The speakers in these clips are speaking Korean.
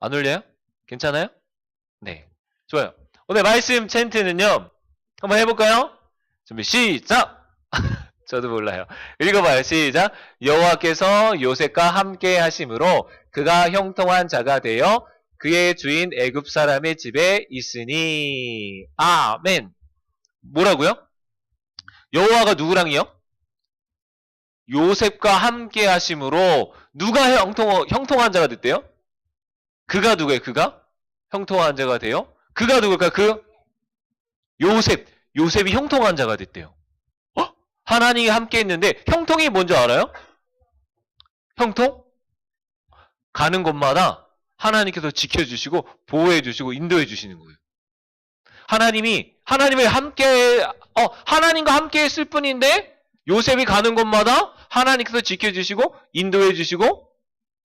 안 울려요? 괜찮아요? 네. 좋아요. 오늘 말씀 챈트는요. 한번 해볼까요? 준비 시작! 저도 몰라요. 읽어봐요. 시작. 여호와께서 요셉과 함께 하심으로 그가 형통한 자가 되어 그의 주인 애굽 사람의 집에 있으니. 아멘. 뭐라고요? 여호와가 누구랑이요? 요셉과 함께 하심으로 누가 형통한 자가 됐대요? 그가 누구예요? 그가? 형통한 자가 돼요? 그가 누굴까? 요셉. 요셉이 형통한 자가 됐대요. 하나님이 함께 했는데 형통이 뭔지 알아요? 형통? 가는 곳마다 하나님께서 지켜주시고 보호해주시고 인도해주시는 거예요. 하나님과 함께 했을 뿐인데 요셉이 가는 곳마다 하나님께서 지켜주시고 인도해주시고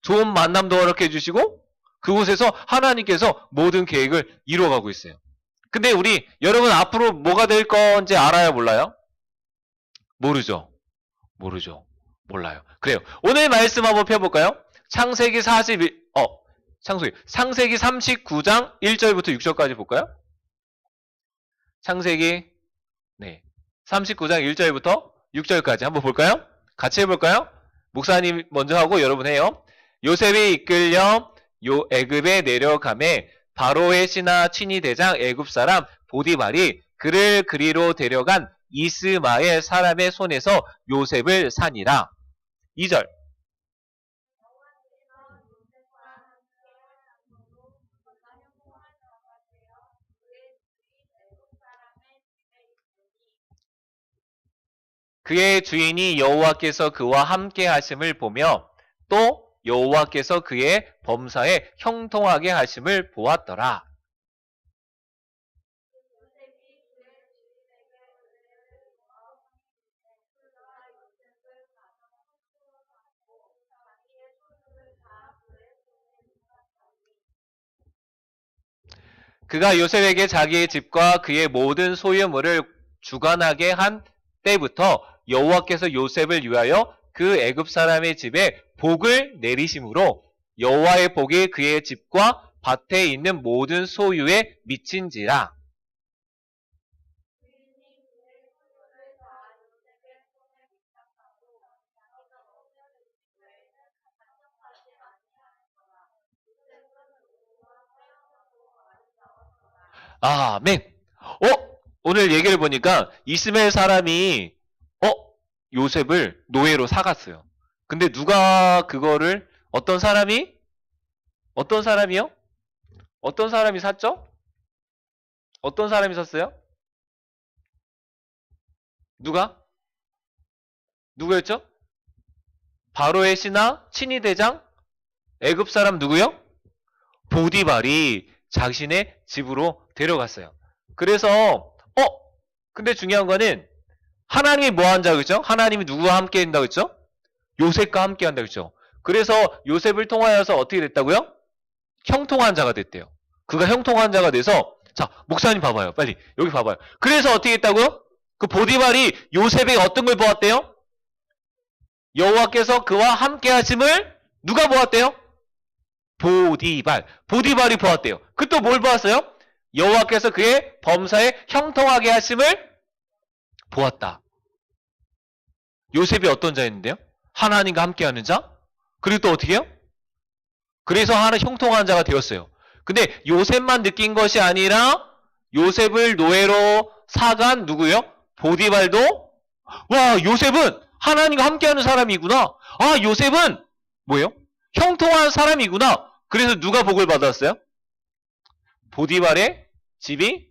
좋은 만남도 허락해주시고 그곳에서 하나님께서 모든 계획을 이루어가고 있어요. 근데 여러분 앞으로 뭐가 될 건지 알아요? 몰라요? 모르죠. 몰라요. 그래요. 오늘 말씀 한번 펴볼까요? 창세기 39장 1절부터 6절까지 볼까요? 창세기 39장 1절부터 6절까지 한번 볼까요? 같이 해볼까요? 목사님 먼저 하고 여러분 해요. 요셉이 이끌려 애굽에 내려가매 바로의 신하 친위 대장 애굽 사람 보디발이 그를 그리로 데려간 이스마엘 사람의 손에서 요셉을 산이라. 2절. 그의 주인이 여호와께서 그와 함께 하심을 보며 또 여호와께서 그의 범사에 형통하게 하심을 보았더라. 그가 요셉에게 자기의 집과 그의 모든 소유물을 주관하게 한 때부터 여호와께서 요셉을 위하여 그 애굽 사람의 집에 복을 내리심으로 여호와의 복이 그의 집과 밭에 있는 모든 소유에 미친지라. 아멘. 오늘 얘기를 보니까 이스마엘 사람이 요셉을 노예로 사갔어요. 근데 누가 그거를 어떤 사람이요? 어떤 사람이 샀죠? 어떤 사람이 샀어요? 누구였죠? 바로의 신하 친위 대장 애굽 사람 누구요? 보디발이 자신의 집으로 데려갔어요. 그래서 근데 중요한 거는 하나님이 뭐 한다고 했죠? 하나님이 누구와 함께 한다고 했죠? 요셉과 함께 한다고 했죠. 그래서 요셉을 통하여서 어떻게 됐다고요? 형통한 자가 됐대요. 그가 형통한 자가 돼서 자, 목사님 봐봐요. 빨리 여기 봐봐요. 그래서 어떻게 했다고요? 그 보디발이 요셉에게 어떤 걸 보았대요? 여호와께서 그와 함께 하심을 누가 보았대요? 보디발이 보았대요. 그 또 뭘 보았어요? 여호와께서 그의 범사에 형통하게 하심을 보았다. 요셉이 어떤 자였는데요? 하나님과 함께하는 자? 그리고 또 어떻게 해요? 그래서 하나 형통한 자가 되었어요. 근데 요셉만 느낀 것이 아니라 요셉을 노예로 사간 누구요? 보디발도 와, 요셉은 하나님과 함께하는 사람이구나. 아, 요셉은 뭐예요? 형통한 사람이구나. 그래서 누가 복을 받았어요? 보디발의 집이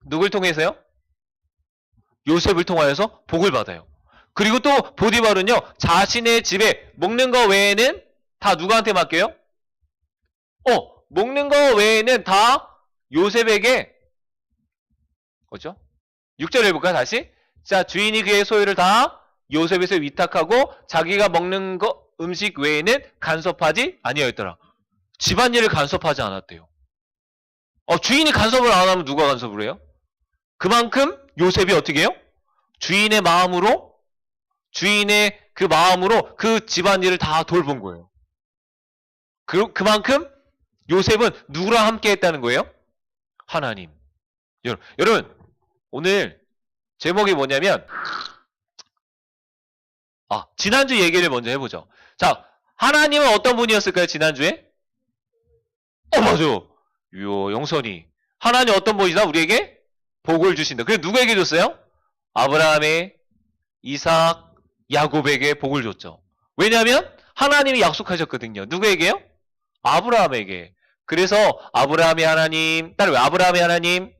누굴 통해서요? 요셉을 통하여서 복을 받아요. 그리고 또 보디발은요, 자신의 집에 먹는 거 외에는 다 누구한테 맡겨요? 먹는 거 외에는 다 요셉에게 그렇죠? 6절 해볼까요? 다시. 자, 주인이 그의 소유를 다 요셉에서 위탁하고 자기가 먹는 거 음식 외에는 간섭하지 아니하였더라. 집안일을 간섭하지 않았대요. 주인이 간섭을 안 하면 누가 간섭을 해요? 그만큼 요셉이 어떻게 해요? 주인의 그 마음으로 그 집안일을 다 돌본 거예요. 그만큼 요셉은 누구랑 함께 했다는 거예요? 하나님. 여러분, 오늘 제목이 뭐냐면, 지난주 얘기를 먼저 해보죠. 자, 하나님은 어떤 분이었을까요, 지난주에? 맞아요. 영선이. 하나님 어떤 분이다? 우리에게 복을 주신다. 그래, 누구에게 줬어요? 아브라함에, 이삭, 야곱에게 복을 줬죠. 왜냐하면 하나님이 약속하셨거든요. 누구에게요? 아브라함에게. 그래서 아브라함의 하나님, 따라요. 아브라함의 하나님,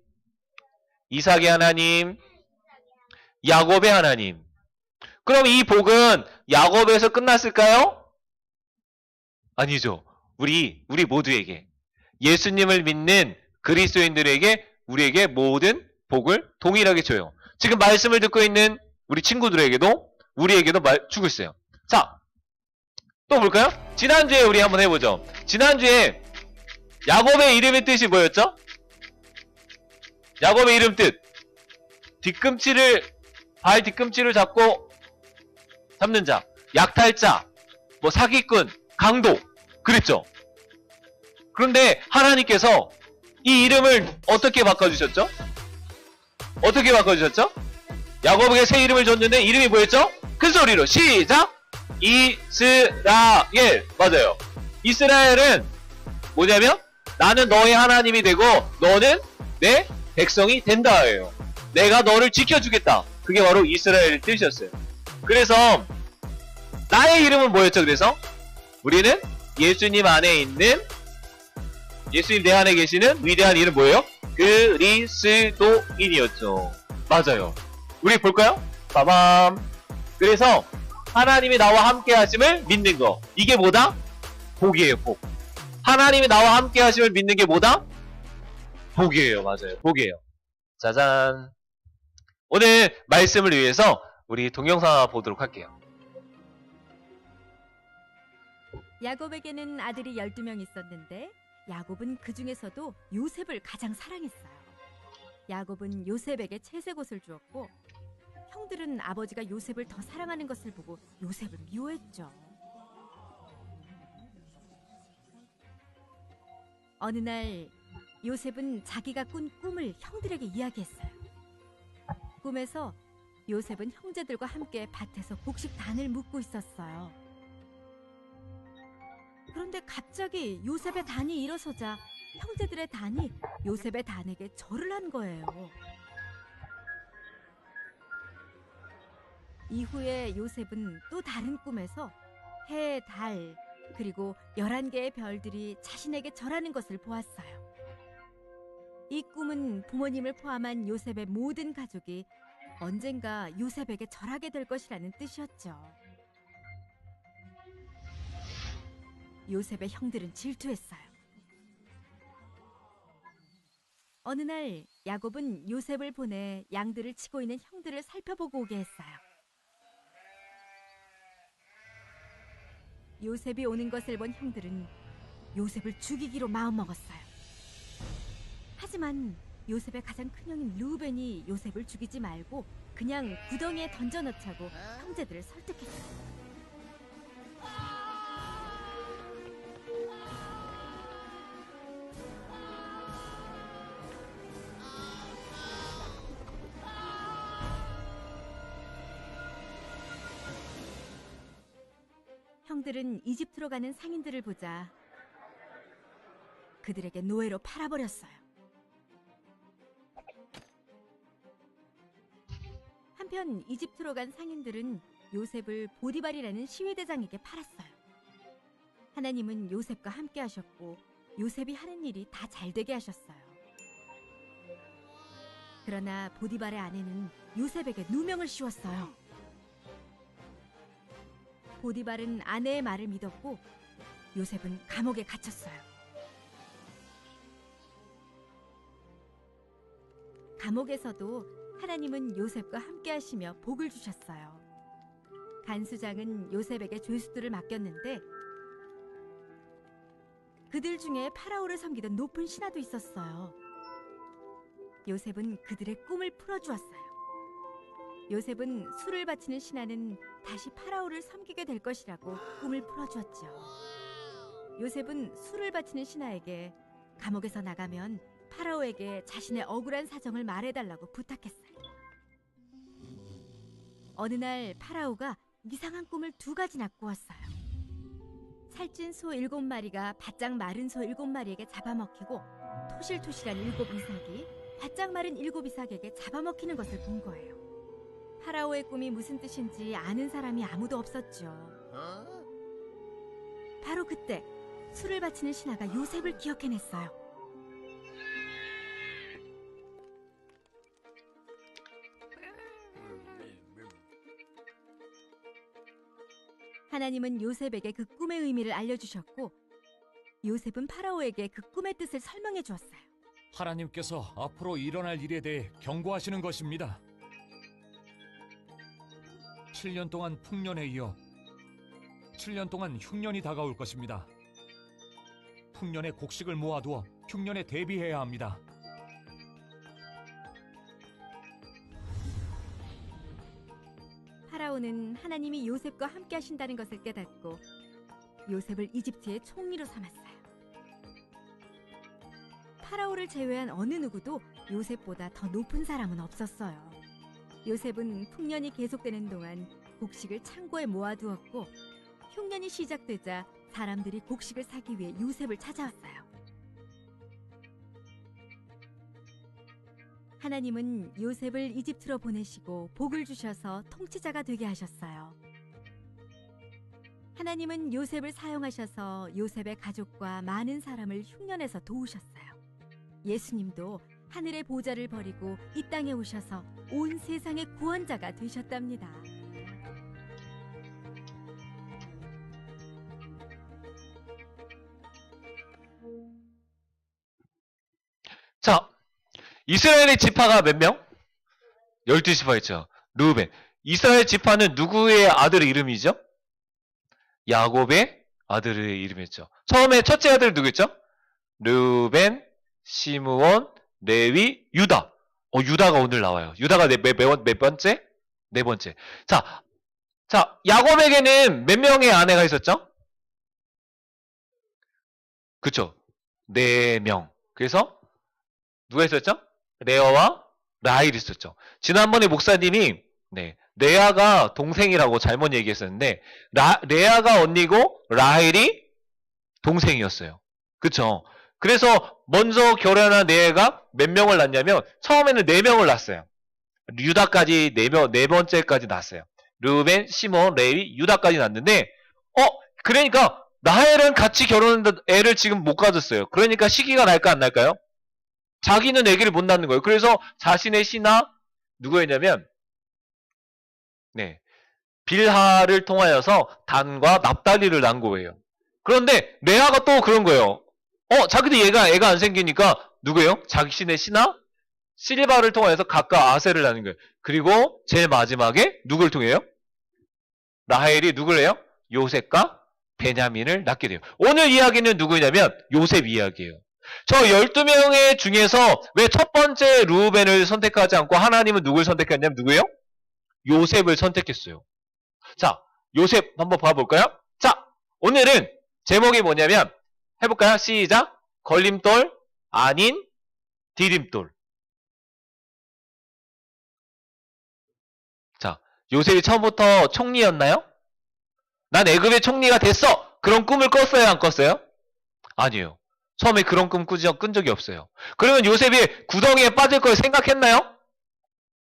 이삭의 하나님, 야곱의 하나님. 그럼 이 복은 야곱에서 끝났을까요? 아니죠. 우리 모두에게, 예수님을 믿는 그리스도인들에게, 우리에게 모든 복을 동일하게 줘요. 지금 말씀을 듣고 있는 우리 친구들에게도, 우리에게도 주고 있어요. 자, 또 볼까요? 지난주에 우리 한번 해보죠. 지난주에 야곱의 이름의 뜻이 뭐였죠? 야곱의 이름 뜻. 발 뒤꿈치를 잡는 자, 약탈자, 사기꾼, 강도. 그랬죠? 그런데 하나님께서 이 이름을 어떻게 바꿔주셨죠? 어떻게 바꿔주셨죠? 야곱에게 새 이름을 줬는데 이름이 뭐였죠? 큰 소리로 시작! 이스라엘. 맞아요. 이스라엘은 뭐냐면 나는 너의 하나님이 되고 너는 내 백성이 된다예요. 내가 너를 지켜주겠다. 그게 바로 이스라엘의 뜻이었어요. 그래서 나의 이름은 뭐였죠? 그래서 우리는 예수님 안에 있는, 예수님 내 안에 계시는 위대한 이름 뭐예요? 그리스도인이었죠. 맞아요. 우리 볼까요? 빠밤. 그래서 하나님이 나와 함께 하심을 믿는 거. 이게 뭐다? 복이에요, 복. 하나님이 나와 함께 하심을 믿는 게 뭐다? 복이에요. 맞아요. 복이에요. 짜잔. 오늘 말씀을 위해서 우리 동영상 보도록 할게요. 야곱에게는 아들이 12명 있었는데 야곱은 그 중에서도 요셉을 가장 사랑했어요. 야곱은 요셉에게 채색옷을 주었고 형들은 아버지가 요셉을 더 사랑하는 것을 보고 요셉을 미워했죠. 어느 날 요셉은 자기가 꾼 꿈을 형들에게 이야기했어요. 꿈에서 요셉은 형제들과 함께 밭에서 곡식단을 묶고 있었어요. 그런데 갑자기 요셉의 단이 일어서자 형제들의 단이 요셉의 단에게 절을 한 거예요. 이후에 요셉은 또 다른 꿈에서 해, 달, 그리고 11개의 별들이 자신에게 절하는 것을 보았어요. 이 꿈은 부모님을 포함한 요셉의 모든 가족이 언젠가 요셉에게 절하게 될 것이라는 뜻이었죠. 요셉의 형들은 질투했어요. 어느 날 야곱은 요셉을 보내 양들을 치고 있는 형들을 살펴보고 오게 했어요. 요셉이 오는 것을 본 형들은 요셉을 죽이기로 마음먹었어요. 하지만 요셉의 가장 큰 형인 르우벤이 요셉을 죽이지 말고 그냥 구덩이에 던져넣자고 형제들을 설득했어요. 형들은 이집트로 가는 상인들을 보자 그들에게 노예로 팔아버렸어요. 한편 이집트로 간 상인들은 요셉을 보디발이라는 시위대장에게 팔았어요. 하나님은 요셉과 함께 하셨고 요셉이 하는 일이 다 잘되게 하셨어요. 그러나 보디발의 아내는 요셉에게 누명을 씌웠어요. 보디발은 아내의 말을 믿었고 요셉은 감옥에 갇혔어요. 감옥에서도 하나님은 요셉과 함께 하시며 복을 주셨어요. 간수장은 요셉에게 죄수들을 맡겼는데 그들 중에 파라오를 섬기던 높은 신하도 있었어요. 요셉은 그들의 꿈을 풀어주었어요. 요셉은 술을 바치는 신하는 다시 파라오를 섬기게 될 것이라고 꿈을 풀어주었죠. 요셉은 술을 바치는 신하에게 감옥에서 나가면 파라오에게 자신의 억울한 사정을 말해달라고 부탁했어요. 어느 날 파라오가 이상한 꿈을 2가지나 꾸었어요. 살찐 소 7마리가 바짝 마른 소 7마리에게 잡아먹히고 토실토실한 7이삭이 바짝 마른 7이삭에게 잡아먹히는 것을 본 거예요. 파라오의 꿈이 무슨 뜻인지 아는 사람이 아무도 없었죠. 바로 그때 술을 바치는 신하가 요셉을 기억해냈어요. 하나님은 요셉에게 그 꿈의 의미를 알려주셨고 요셉은 파라오에게 그 꿈의 뜻을 설명해 주었어요. 하나님께서 앞으로 일어날 일에 대해 경고하시는 것입니다. 7년 동안 풍년에 이어 7년 동안 흉년이 다가올 것입니다. 풍년에 곡식을 모아두어 흉년에 대비해야 합니다. 파라오는 하나님이 요셉과 함께 하신다는 것을 깨닫고 요셉을 이집트의 총리로 삼았어요. 파라오를 제외한 어느 누구도 요셉보다 더 높은 사람은 없었어요. 요셉은 풍년이 계속되는 동안 곡식을 창고에 모아두었고 흉년이 시작되자 사람들이 곡식을 사기 위해 요셉을 찾아왔어요. 하나님은 요셉을 이집트로 보내시고 복을 주셔서 통치자가 되게 하셨어요. 하나님은 요셉을 사용하셔서 요셉의 가족과 많은 사람을 흉년에서 도우셨어요. 예수님도 하늘의 보좌를 버리고 이 땅에 오셔서 온 세상의 구원자가 되셨답니다. 자, 이스라엘의 지파가 몇 명? 12지파 있죠. 르우벤. 이스라엘 지파는 누구의 아들의 이름이죠? 야곱의 아들의 이름이었죠. 처음에 첫째 아들 누구였죠? 르우벤, 시므온, 레위, 유다. 유다가 오늘 나와요. 유다가 몇 번째? 4번째. 자, 야곱에게는 몇 명의 아내가 있었죠? 그쵸? 4명. 그래서 누가 있었죠? 레아와 라헬이 있었죠. 지난번에 목사님이 레아가 동생이라고 잘못 얘기했었는데 레아가 언니고 라헬이 동생이었어요. 그쵸? 그래서 먼저 결혼한 레아가 몇 명을 낳냐면 처음에는 4명을 낳았어요. 유다까지 4번째까지 낳았어요. 르우벤, 시몬, 레위, 유다까지 낳았는데 그러니까 라헬은 같이 결혼했는데 애를 지금 못 가졌어요. 그러니까 시기가 날까 안 날까요? 자기는 아기를 못 낳는 거예요. 그래서 자신의 신하 누구였냐면 빌하를 통하여서 단과 납달리를 낳은 거예요. 그런데 레아가 또 그런 거예요. 자기도 애가 안 생기니까 누구예요? 자신의 신하 실바를 통하여서 각각 아셀을 낳는 거예요. 그리고 제일 마지막에 누굴 통해요? 라헬이 누굴 해요? 요셉과 베냐민을 낳게 돼요. 오늘 이야기는 누구냐면 요셉 이야기예요. 저 12명의 중에서 왜 첫 번째 르우벤을 선택하지 않고 하나님은 누굴 선택했냐면 누구예요? 요셉을 선택했어요. 자, 요셉 한번 봐볼까요? 자, 오늘은 제목이 뭐냐면 해볼까요? 시작! 걸림돌 아닌 디딤돌. 자, 요셉이 처음부터 총리였나요? 난 애굽의 총리가 됐어! 그런 꿈을 꿨어요? 안 꿨어요? 아니에요. 처음에 그런 꿈 꾼 적이 없어요. 그러면 요셉이 구덩이에 빠질 걸 생각했나요?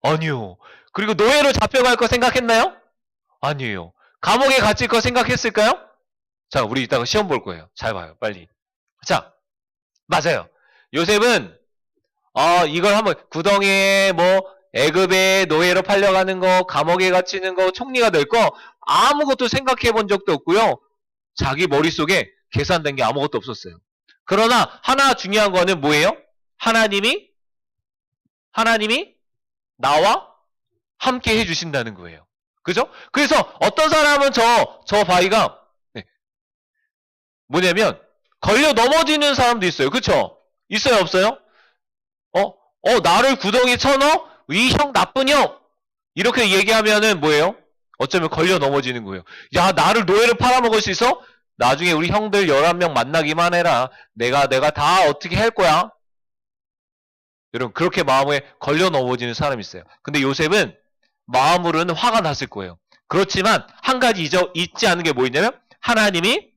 아니요. 그리고 노예로 잡혀갈 거 생각했나요? 아니에요. 감옥에 갇힐 거 생각했을까요? 자, 우리 이따가 시험 볼 거예요. 잘 봐요, 빨리. 자, 맞아요. 요셉은 이걸 한번 구덩이에 애굽에 노예로 팔려가는 거, 감옥에 갇히는 거, 총리가 될 거 아무것도 생각해 본 적도 없고요. 자기 머릿속에 계산된 게 아무것도 없었어요. 그러나 하나 중요한 거는 뭐예요? 하나님이 나와 함께 해주신다는 거예요. 그죠? 그래서 어떤 사람은 저 바위가 뭐냐면 걸려 넘어지는 사람도 있어요. 그쵸? 있어요? 없어요? 나를 구덩이에 쳐넣어? 이 형 나쁜 형! 이렇게 얘기하면은 뭐예요? 어쩌면 걸려 넘어지는 거예요. 야, 나를 노예로 팔아먹을 수 있어? 나중에 우리 형들 11명 만나기만 해라. 내가 다 어떻게 할 거야. 여러분 그렇게 마음에 걸려 넘어지는 사람이 있어요. 근데 요셉은 마음으로는 화가 났을 거예요. 그렇지만 한 가지 잊지 않은 게 뭐 있냐면 하나님이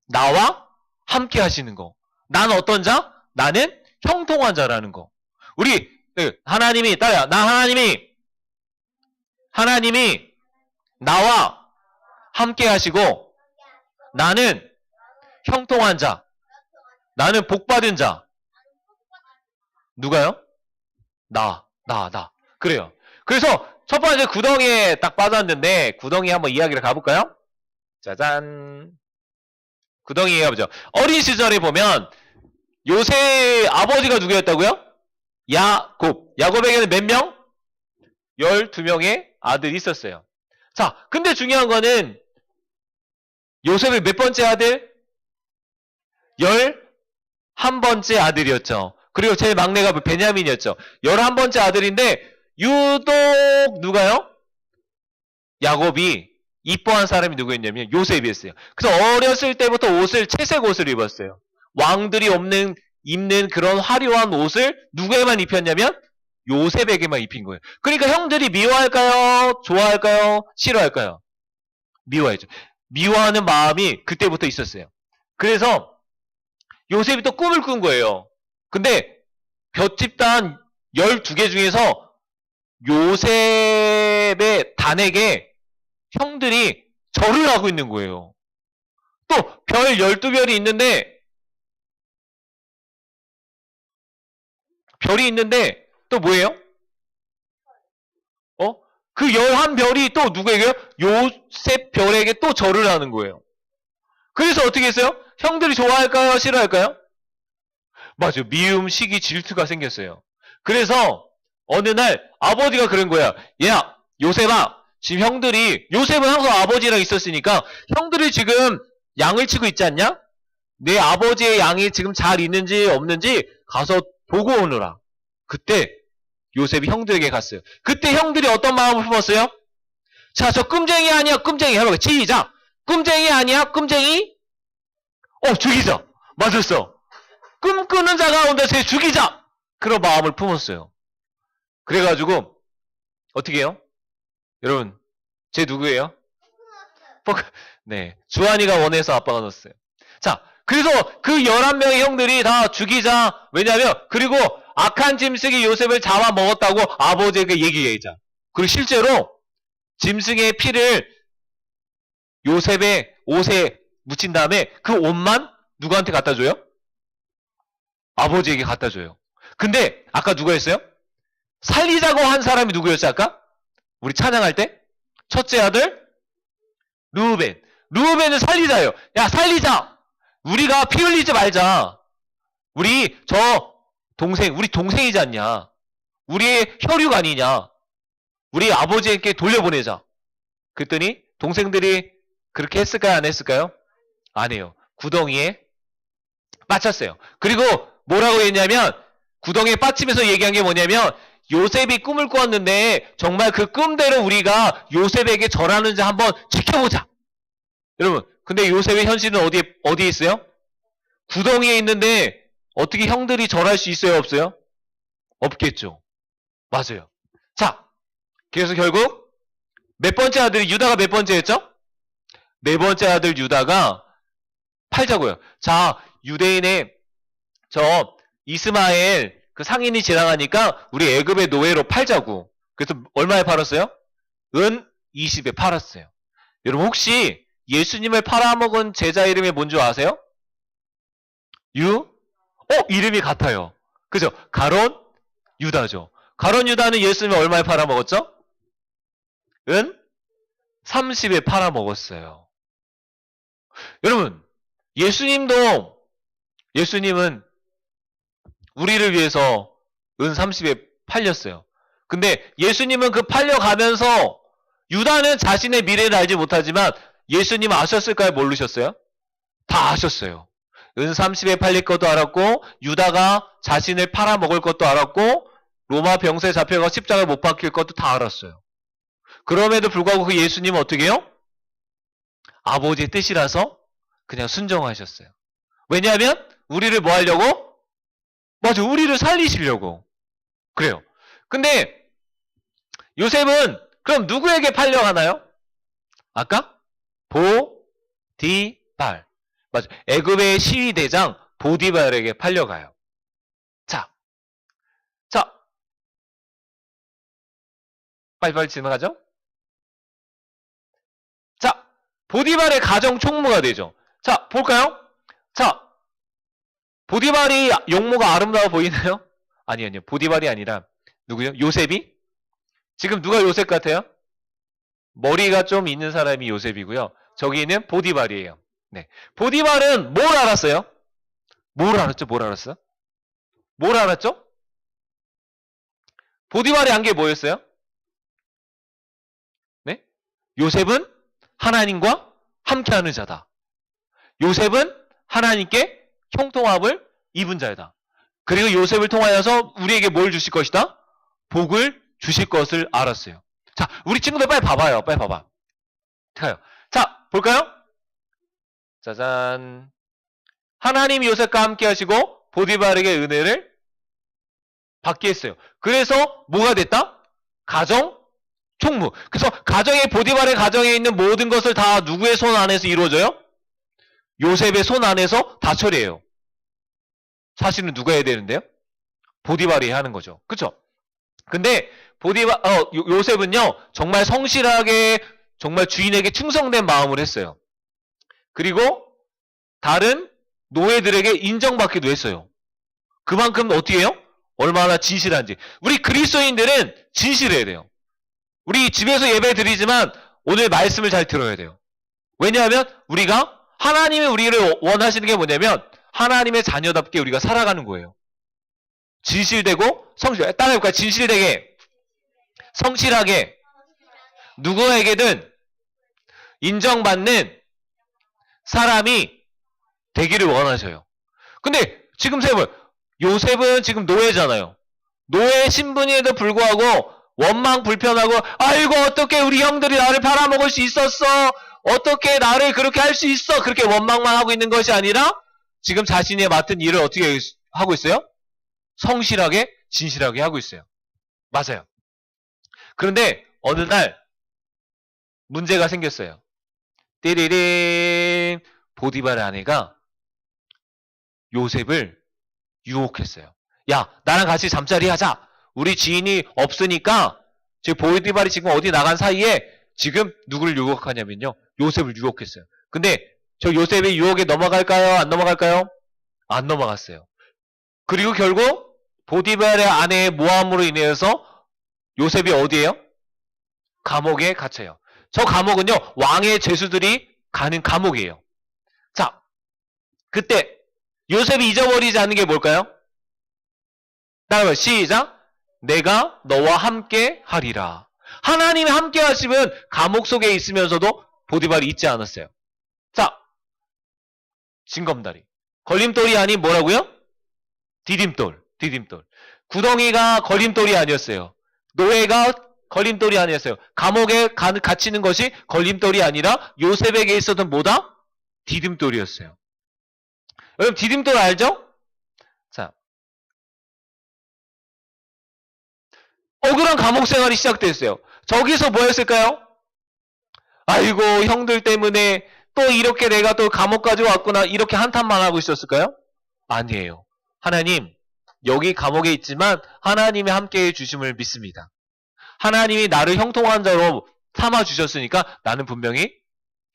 나와 함께 하시는 거. 나는 어떤 자? 나는 형통한 자라는 거. 우리 하나님이 따라 하나님이 나와 함께 하시고 나는 형통한 자. 나는 복받은 자. 누가요? 나. 그래요. 그래서 첫 번째 구덩이에 딱 빠졌는데 구덩이 한번 이야기를 가볼까요? 짜잔. 구덩이 얘기해보죠. 어린 시절에 보면 요셉 아버지가 누구였다고요? 야곱. 야곱에게는 몇 명? 12명의 아들이 있었어요. 자, 근데 중요한 거는 요셉의 몇 번째 아들? 11번째 아들이었죠. 그리고 제일 막내가 베냐민이었죠. 11번째 아들인데 유독 누가요? 야곱이 이뻐한 사람이 누구였냐면 요셉이었어요. 그래서 어렸을 때부터 채색 옷을 입었어요. 왕들이 입는 그런 화려한 옷을 누구에만 입혔냐면 요셉에게만 입힌 거예요. 그러니까 형들이 미워할까요? 좋아할까요? 싫어할까요? 미워하죠. 미워하는 마음이 그때부터 있었어요. 그래서 요셉이 또 꿈을 꾼 거예요. 근데 볏집단 12개 중에서 요셉의 단에게 형들이 절을 하고 있는 거예요. 또 별 12별이 있는데 별이 있는데 또 뭐예요? 그 11별이 또 누구에게요? 요셉 별에게 또 절을 하는 거예요. 그래서 어떻게 했어요? 형들이 좋아할까요? 싫어할까요? 맞아요. 미움, 시기, 질투가 생겼어요. 그래서 어느 날 아버지가 그런 거야. 야, 요셉아, 지금 요셉은 항상 아버지랑 있었으니까 형들이 지금 양을 치고 있지 않냐? 내 아버지의 양이 지금 잘 있는지 없는지 가서 보고 오느라. 그때 요셉이 형들에게 갔어요. 그때 형들이 어떤 마음을 품었어요? 자, 저 끔쟁이 아니야, 끔쟁이. 해봐. 시작. 끔쟁이 아니야, 끔쟁이? 죽이자. 맞았어. 꿈꾸는 자가 온다, 쟤 죽이자. 그런 마음을 품었어요. 그래가지고 어떻게 해요? 여러분, 쟤 누구예요? 네, 주한이가 원해서 아빠가 넣었어요. 자, 그래서 그 11명의 형들이 다 죽이자. 왜냐하면 그리고 악한 짐승이 요셉을 잡아먹었다고 아버지에게 얘기하자. 그리고 실제로 짐승의 피를 요셉의 옷에 묻힌 다음에 그 옷만 누구한테 갖다 줘요? 아버지에게 갖다 줘요. 근데 아까 누가 했어요? 살리자고 한 사람이 누구였어요? 아까? 우리 찬양할 때? 첫째 아들? 르우벤. 르우벤은 살리자예요. 야, 살리자! 우리가 피 흘리지 말자. 우리 동생이지 않냐. 우리의 혈육 아니냐. 우리 아버지에게 돌려보내자. 그랬더니 동생들이 그렇게 했을까요? 안 했을까요? 안 해요. 구덩이에 빠쳤어요. 그리고 뭐라고 했냐면 구덩이에 빠치면서 얘기한 게 뭐냐면 요셉이 꿈을 꾸었는데 정말 그 꿈대로 우리가 요셉에게 절하는지 한번 지켜보자. 여러분, 근데 요셉의 현실은 어디에 있어요? 구덩이에 있는데 어떻게 형들이 절할 수 있어요? 없어요? 없겠죠. 맞아요. 자, 그래서 결국 몇 번째 아들이 유다가 몇 번째였죠? 네 번째 아들 유다가 팔자고요. 자, 유대인의 저 이스마엘 그 상인이 지나가니까 우리 애굽의 노예로 팔자고. 그래서 얼마에 팔았어요? 은 20에 팔았어요. 여러분 혹시 예수님을 팔아먹은 제자 이름이 뭔지 아세요? 이름이 같아요. 그죠? 가론 유다죠. 가론 유다는 예수님을 얼마에 팔아먹었죠? 은 30에 팔아먹었어요. 여러분, 예수님은 우리를 위해서 은 30에 팔렸어요. 근데 예수님은 그 팔려가면서 유다는 자신의 미래를 알지 못하지만 예수님 아셨을까요? 모르셨어요? 다 아셨어요. 은 30에 팔릴 것도 알았고 유다가 자신을 팔아먹을 것도 알았고 로마 병사에 잡혀가 십자가에 못 박힐 것도 다 알았어요. 그럼에도 불구하고 그 예수님은 어떻게 해요? 아버지의 뜻이라서 그냥 순종하셨어요. 왜냐하면 우리를 뭐 하려고? 맞아, 우리를 살리시려고. 그래요. 근데 요셉은 그럼 누구에게 팔려가나요? 아까 보디발. 맞아. 애굽의 시위대장 보디발에게 팔려가요. 자, 빨리빨리 지나가죠? 자, 보디발의 가정 총무가 되죠. 자, 볼까요? 자, 보디발이 용모가 아름다워 보이나요? 아니요. 보디발이 아니라 누구요? 요셉이? 지금 누가 요셉 같아요? 머리가 좀 있는 사람이 요셉이고요. 저기는 보디발이에요. 네. 보디발은 뭘 알았어요? 뭘 알았죠? 뭘 알았어? 뭘 알았죠? 보디발이 안 게 뭐였어요? 네? 요셉은 하나님과 함께하는 자다. 요셉은 하나님께 형통함을 입은 자이다. 그리고 요셉을 통하여서 우리에게 뭘 주실 것이다? 복을 주실 것을 알았어요. 자, 우리 친구들 빨리 봐봐요. 빨리 봐봐. 자, 볼까요? 짜잔. 하나님이 요셉과 함께 하시고 보디발에게 은혜를 받게 했어요. 그래서 뭐가 됐다? 가정 총무. 그래서 보디발의 가정에 있는 모든 것을 다 누구의 손 안에서 이루어져요? 요셉의 손 안에서 다 처리해요. 사실은 누가 해야 되는데요? 보디발이 하는 거죠. 그쵸? 근데 요셉은요, 정말 성실하게, 정말 주인에게 충성된 마음을 했어요. 그리고 다른 노예들에게 인정받기도 했어요. 그만큼 어떻게 해요? 얼마나 진실한지. 우리 그리스도인들은 진실해야 돼요. 우리 집에서 예배 드리지만 오늘 말씀을 잘 들어야 돼요. 왜냐하면 우리가 하나님이 우리를 원하시는 게 뭐냐면 하나님의 자녀답게 우리가 살아가는 거예요. 진실되고 성실. 따라해볼까요? 진실되게, 성실하게, 누구에게든 인정받는 사람이 되기를 원하셔요. 근데 지금 요셉은 지금 노예잖아요. 노예 신분에도 불구하고 원망 불편하고, 아이고 어떻게 우리 형들이 나를 팔아먹을 수 있었어, 어떻게 나를 그렇게 할 수 있어, 그렇게 원망만 하고 있는 것이 아니라 지금 자신이 맡은 일을 어떻게 하고 있어요? 성실하게, 진실하게 하고 있어요. 맞아요. 그런데 어느 날 문제가 생겼어요. 띠리링. 보디발의 아내가 요셉을 유혹했어요. 야, 나랑 같이 잠자리 하자. 우리 지인이 없으니까 보디발이 지금 어디 나간 사이에 지금 누구를 유혹하냐면요, 요셉을 유혹했어요. 근데 저 요셉이 유혹에 넘어갈까요? 안 넘어갈까요? 안 넘어갔어요. 그리고 결국 보디발의 아내의 모함으로 인해서 요셉이 어디에요? 감옥에 갇혀요. 저 감옥은요, 왕의 죄수들이 가는 감옥이에요. 자, 그때 요셉이 잊어버리지 않는 게 뭘까요? 따라해봐요. 시작. 내가 너와 함께 하리라. 하나님이 함께 하시면 감옥 속에 있으면서도 보디발이 잊지 않았어요. 자, 징검다리. 걸림돌이 아닌 뭐라고요? 디딤돌. 구덩이가 걸림돌이 아니었어요. 노예가 걸림돌이 아니었어요. 감옥에 갇히는 것이 걸림돌이 아니라 요셉에게 있었던 뭐다? 디딤돌이었어요. 여러분 디딤돌 알죠? 자, 억울한 감옥 생활이 시작됐어요. 저기서 뭐였을까요? 아이고 형들 때문에 또 이렇게 내가 또 감옥까지 왔구나, 이렇게 한탄만 하고 있었을까요? 아니에요. 하나님, 여기 감옥에 있지만 하나님이 함께해 주심을 믿습니다. 하나님이 나를 형통한 자로 삼아 주셨으니까 나는 분명히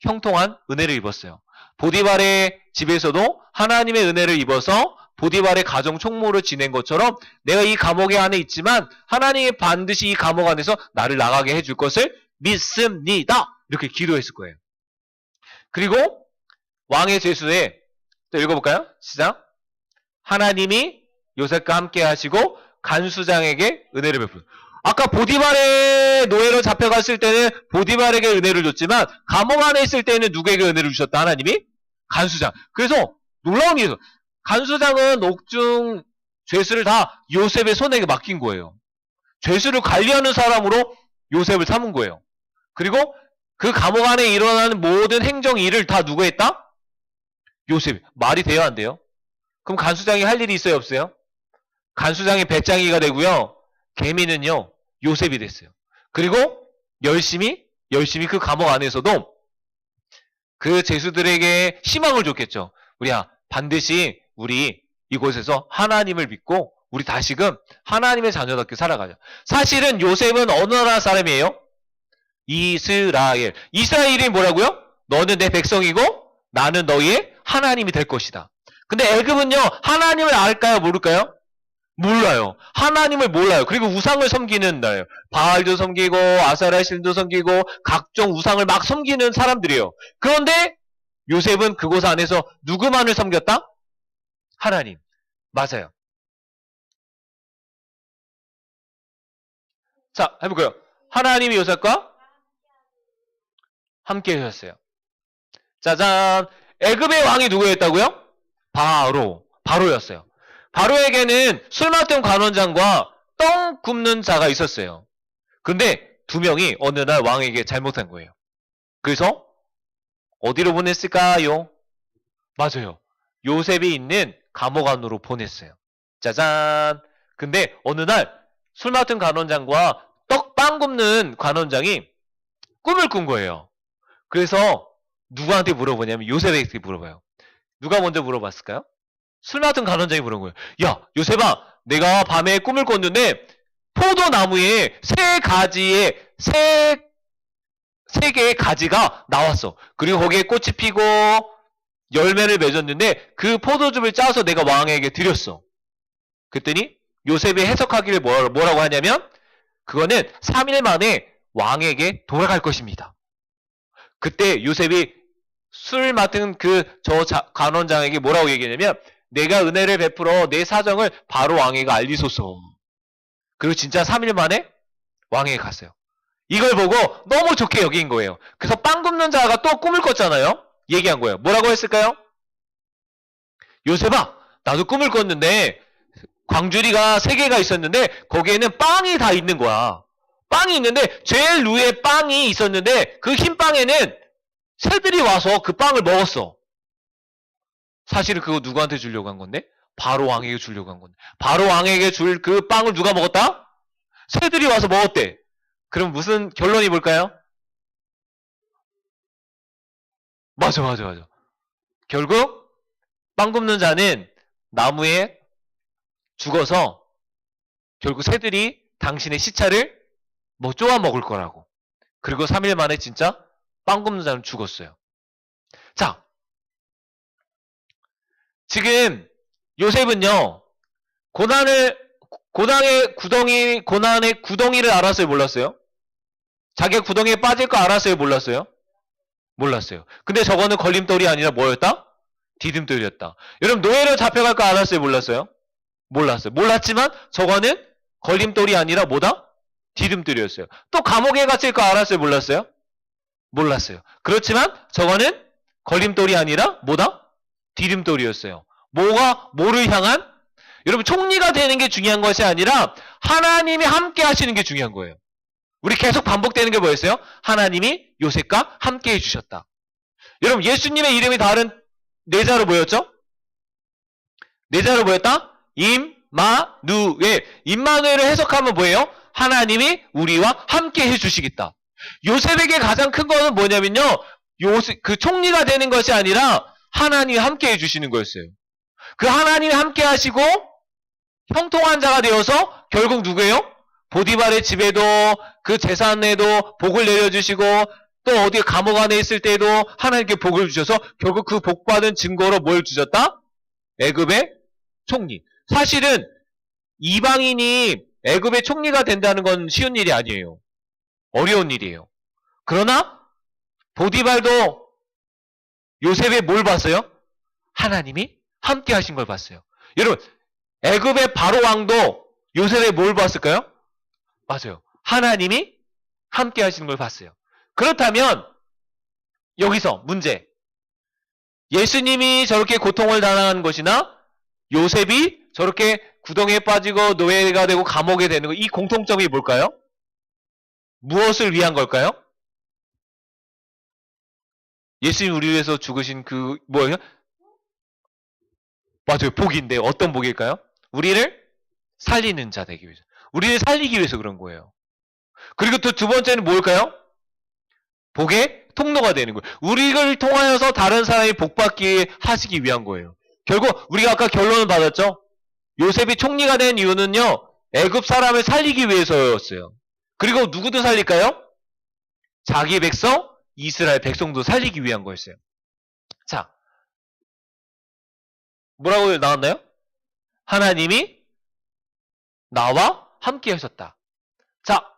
형통한 은혜를 입었어요. 보디발의 집에서도 하나님의 은혜를 입어서 보디발의 가정 총무를 지낸 것처럼 내가 이 감옥에 안에 있지만 하나님이 반드시 이 감옥 안에서 나를 나가게 해줄 것을 믿습니다. 이렇게 기도했을 거예요. 그리고 왕의 죄수에 또 읽어볼까요? 시작. 하나님이 요셉과 함께 하시고 간수장에게 은혜를 베푸. 아까 보디발의 노예로 잡혀갔을 때는 보디발에게 은혜를 줬지만 감옥 안에 있을 때는 누구에게 은혜를 주셨다? 하나님이? 간수장. 그래서 놀라운 일이에요. 간수장은 옥중 죄수를 다 요셉의 손에게 맡긴 거예요. 죄수를 관리하는 사람으로 요셉을 삼은 거예요. 그리고 그 감옥 안에 일어나는 모든 행정 일을 다 누가 했다? 요셉. 말이 돼요, 안 돼요? 그럼 간수장이 할 일이 있어요, 없어요? 간수장이 배짱이가 되고요. 개미는요, 요셉이 됐어요. 그리고 열심히 그 감옥 안에서도 그 죄수들에게 희망을 줬겠죠. 우리야, 반드시 우리 이곳에서 하나님을 믿고 우리 다시금 하나님의 자녀답게 살아가자. 사실은 요셉은 어느 나라 사람이에요? 이스라엘. 이스라엘이 뭐라고요? 너는 내 백성이고 나는 너희의 하나님이 될 것이다. 근데 애굽은요, 하나님을 알까요, 모를까요? 몰라요. 하나님을 몰라요. 그리고 우상을 섬기는 나라예요. 바알도 섬기고 아사라신도 섬기고 각종 우상을 막 섬기는 사람들이에요. 그런데 요셉은 그곳 안에서 누구만을 섬겼다? 하나님. 맞아요. 자, 해볼까요? 하나님이 요셉과 함께 하셨어요. 짜잔. 애굽의 왕이 누구였다고요? 바로였어요. 바로에게는 술 맡은 관원장과 떡 굽는 자가 있었어요. 근데 두 명이 어느 날 왕에게 잘못한 거예요. 그래서 어디로 보냈을까요? 맞아요. 요셉이 있는 감옥 안으로 보냈어요. 짜잔. 근데 어느 날 술 맡은 관원장과 빵 굽는 관원장이 꿈을 꾼 거예요. 그래서 누구한테 물어보냐면 요셉에게 물어봐요. 누가 먼저 물어봤을까요? 술 맡은 간원장이 물은 거예요. 야, 요셉아, 내가 밤에 꿈을 꿨는데 포도나무에 세 개의 가지가 나왔어. 그리고 거기에 꽃이 피고 열매를 맺었는데 그 포도즙을 짜서 내가 왕에게 드렸어. 그랬더니 요셉이 해석하기를 뭐라고 하냐면 그거는 3일 만에 왕에게 돌아갈 것입니다. 그때 요셉이 술 맡은 간원장에게 뭐라고 얘기했냐면 내가 은혜를 베풀어 내 사정을 바로 왕에게 알리소서. 그리고 진짜 3일 만에 왕에게 갔어요. 이걸 보고 너무 좋게 여긴 거예요. 그래서 빵 굽는 자가 또 꿈을 꿨잖아요. 얘기한 거예요. 뭐라고 했을까요? 요셉아, 나도 꿈을 꿨는데 광주리가 3개가 있었는데 거기에는 빵이 다 있는 거야. 빵이 있는데 제일 위에 빵이 있었는데 그 흰 빵에는 새들이 와서 그 빵을 먹었어. 사실은 그거 누구한테 주려고 한 건데? 바로 왕에게 주려고 한 건데. 바로 왕에게 줄 그 빵을 누가 먹었다? 새들이 와서 먹었대. 그럼 무슨 결론이 뭘까요? 맞아. 결국 빵 굽는 자는 나무에 죽어서 결국 새들이 당신의 시체를 쪼아 먹을 거라고. 그리고 3일 만에 진짜 빵 굽는 자는 죽었어요. 자, 지금 요셉은요, 고난의 구덩이를 알았어요, 몰랐어요? 자기가 구덩이에 빠질 거 알았어요, 몰랐어요? 몰랐어요. 근데 저거는 걸림돌이 아니라 뭐였다? 디딤돌이었다. 여러분, 노예로 잡혀갈 거 알았어요, 몰랐어요? 몰랐어요. 몰랐지만 저거는 걸림돌이 아니라 뭐다? 디딤돌이었어요. 또 감옥에 갇힐 거 알았어요, 몰랐어요? 몰랐어요. 그렇지만 저거는 걸림돌이 아니라 뭐다? 디딤돌이었어요. 뭐를 향한? 여러분, 총리가 되는 게 중요한 것이 아니라 하나님이 함께 하시는 게 중요한 거예요. 우리 계속 반복되는 게 뭐였어요? 하나님이 요셉과 함께 해주셨다. 여러분, 예수님의 이름이 다른 네 자로 뭐였죠? 네 자로 뭐였다? 임마누엘. 임마누엘을 해석하면 뭐예요? 하나님이 우리와 함께 해주시겠다. 요셉에게 가장 큰 거는 뭐냐면요, 그 총리가 되는 것이 아니라 하나님이 함께 해주시는 거였어요. 그 하나님이 함께 하시고 형통한 자가 되어서 결국 누구예요? 보디발의 집에도 그 재산에도 복을 내려주시고 또 어디 감옥 안에 있을 때에도 하나님께 복을 주셔서 결국 그 복받은 증거로 뭘 주셨다? 애굽의 총리. 사실은 이방인이 애굽의 총리가 된다는 건 쉬운 일이 아니에요. 어려운 일이에요. 그러나 보디발도 요셉의 뭘 봤어요? 하나님이 함께 하신 걸 봤어요. 여러분, 애굽의 바로 왕도 요셉의 뭘 봤을까요? 맞아요. 하나님이 함께 하시는 걸 봤어요. 그렇다면 여기서 문제. 예수님이 저렇게 고통을 당한 것이나 요셉이 저렇게 구덩이에 빠지고 노예가 되고 감옥에 되는 것, 이 공통점이 뭘까요? 무엇을 위한 걸까요? 예수님 우리 위해서 죽으신 그 뭐예요? 맞아요. 복인데 어떤 복일까요? 우리를 살리는 자 되기 위해서. 우리를 살리기 위해서 그런 거예요. 그리고 또 두 번째는 뭘까요? 복의 통로가 되는 거예요. 우리를 통하여서 다른 사람이 복받기 하시기 위한 거예요. 결국 우리가 아까 결론을 받았죠? 요셉이 총리가 된 이유는요. 애굽 사람을 살리기 위해서였어요. 그리고 누구도 살릴까요? 자기 백성, 이스라엘 백성도 살리기 위한 거였어요. 자, 뭐라고 나왔나요? 하나님이 나와 함께 하셨다. 자,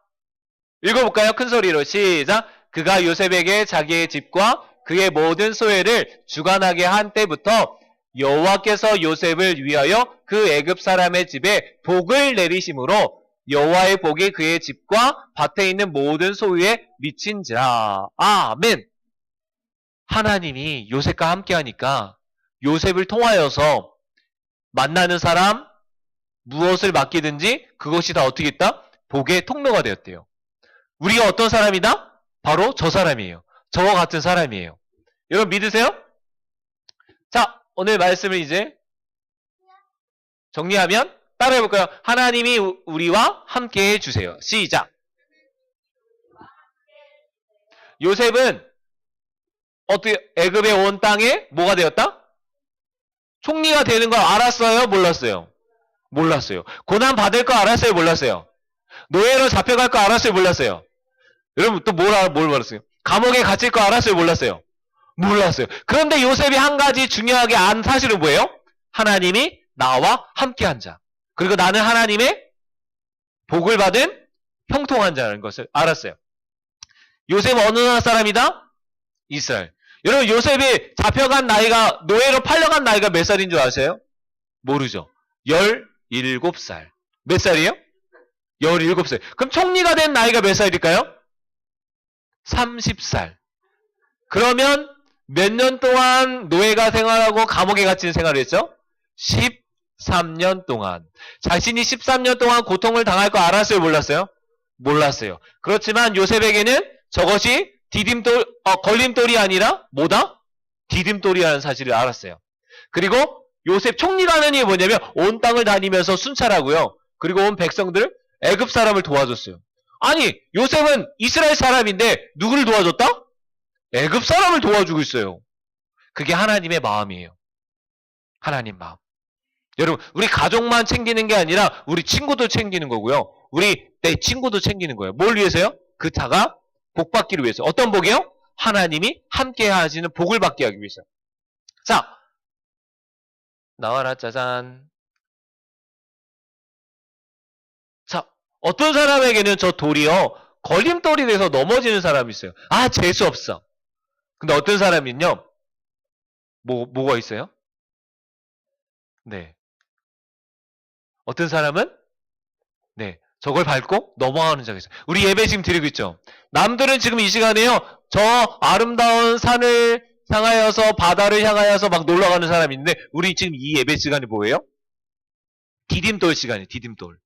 읽어볼까요? 큰 소리로 시작. 그가 요셉에게 자기의 집과 그의 모든 소유를 주관하게 한 때부터 여호와께서 요셉을 위하여 그 애굽 사람의 집에 복을 내리심으로 여호와의 복이 그의 집과 밭에 있는 모든 소유에 미친지라. 아멘. 하나님이 요셉과 함께 하니까 요셉을 통하여서 만나는 사람 무엇을 맡기든지 그것이 다 어떻게 했다? 복의 통로가 되었대요. 우리가 어떤 사람이다? 바로 저 사람이에요. 저와 같은 사람이에요. 여러분 믿으세요? 자, 오늘 말씀을 이제 정리하면 따라해볼까요? 하나님이 우리와 함께 해주세요. 시작. 요셉은 어떻게 애굽에 온 땅에 뭐가 되었다? 총리가 되는 걸 알았어요? 몰랐어요? 몰랐어요. 고난 받을 거 알았어요? 몰랐어요? 노예로 잡혀갈 거 알았어요? 몰랐어요? 여러분 또 뭘 몰랐어요? 감옥에 갇힐 거 알았어요? 몰랐어요? 몰랐어요. 그런데 요셉이 한 가지 중요하게 안 사실은 뭐예요? 하나님이 나와 함께한 자. 그리고 나는 하나님의 복을 받은 형통한 자라는 것을 알았어요. 요셉은 어느 나라 사람이다? 이스라엘. 여러분 요셉이 잡혀간 나이가 노예로 팔려간 나이가 몇 살인 줄 아세요? 모르죠. 17살. 몇 살이에요? 17살. 그럼 총리가 된 나이가 몇 살일까요? 30살. 그러면 몇 년 동안 노예가 생활하고 감옥에 갇힌 생활을 했죠? 13년 동안. 자신이 13년 동안 고통을 당할 거 알았어요? 몰랐어요? 몰랐어요. 그렇지만 요셉에게는 저것이 걸림돌이 아니라 뭐다? 디딤돌이라는 사실을 알았어요. 그리고 요셉 총리라는 게 뭐냐면 온 땅을 다니면서 순찰하고요. 그리고 온 백성들 애굽 사람을 도와줬어요. 아니 요셉은 이스라엘 사람인데 누구를 도와줬다? 애굽 사람을 도와주고 있어요. 그게 하나님의 마음이에요. 하나님 마음. 여러분 우리 가족만 챙기는 게 아니라 우리 친구도 챙기는 거고요. 우리 내 친구도 챙기는 거예요. 뭘 위해서요? 그 자가 복 받기를 위해서. 어떤 복이요? 하나님이 함께 하시는 복을 받게 하기 위해서. 자, 나와라 짜잔. 자, 어떤 사람에게는 저 돌이요 걸림돌이 돼서 넘어지는 사람이 있어요. 아, 재수 없어. 근데 어떤 사람은요, 뭐가 있어요? 네. 어떤 사람은 네, 저걸 밟고 넘어가는 자가 있어요. 우리 예배 지금 드리고 있죠. 남들은 지금 이 시간에요, 저 아름다운 산을 향하여서 바다를 향하여서 막 놀러 가는 사람이 있는데 우리 지금 이 예배 시간이 뭐예요? 디딤돌 시간이에요. 디딤돌.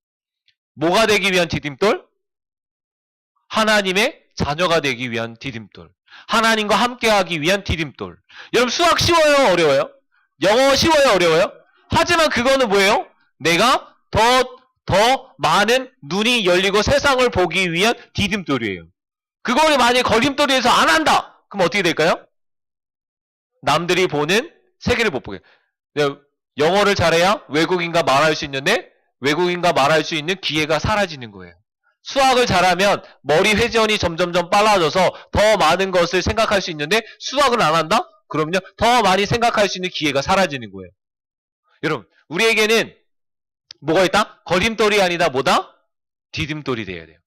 뭐가 되기 위한 디딤돌? 하나님의 자녀가 되기 위한 디딤돌. 하나님과 함께하기 위한 디딤돌. 여러분 수학 쉬워요? 어려워요? 영어 쉬워요? 어려워요? 하지만 그거는 뭐예요? 내가 더 많은 눈이 열리고 세상을 보기 위한 디딤돌이에요. 그거를 만약에 걸림돌이에서 안 한다! 그럼 어떻게 될까요? 남들이 보는 세계를 못 보게. 영어를 잘해야 외국인과 말할 수 있는데 외국인과 말할 수 있는 기회가 사라지는 거예요. 수학을 잘하면 머리 회전이 점점점 빨라져서 더 많은 것을 생각할 수 있는데 수학을 안 한다? 그럼요. 더 많이 생각할 수 있는 기회가 사라지는 거예요. 여러분, 우리에게는 뭐가 있다? 걸림돌이 아니다 뭐다? 디딤돌이 돼야 돼요.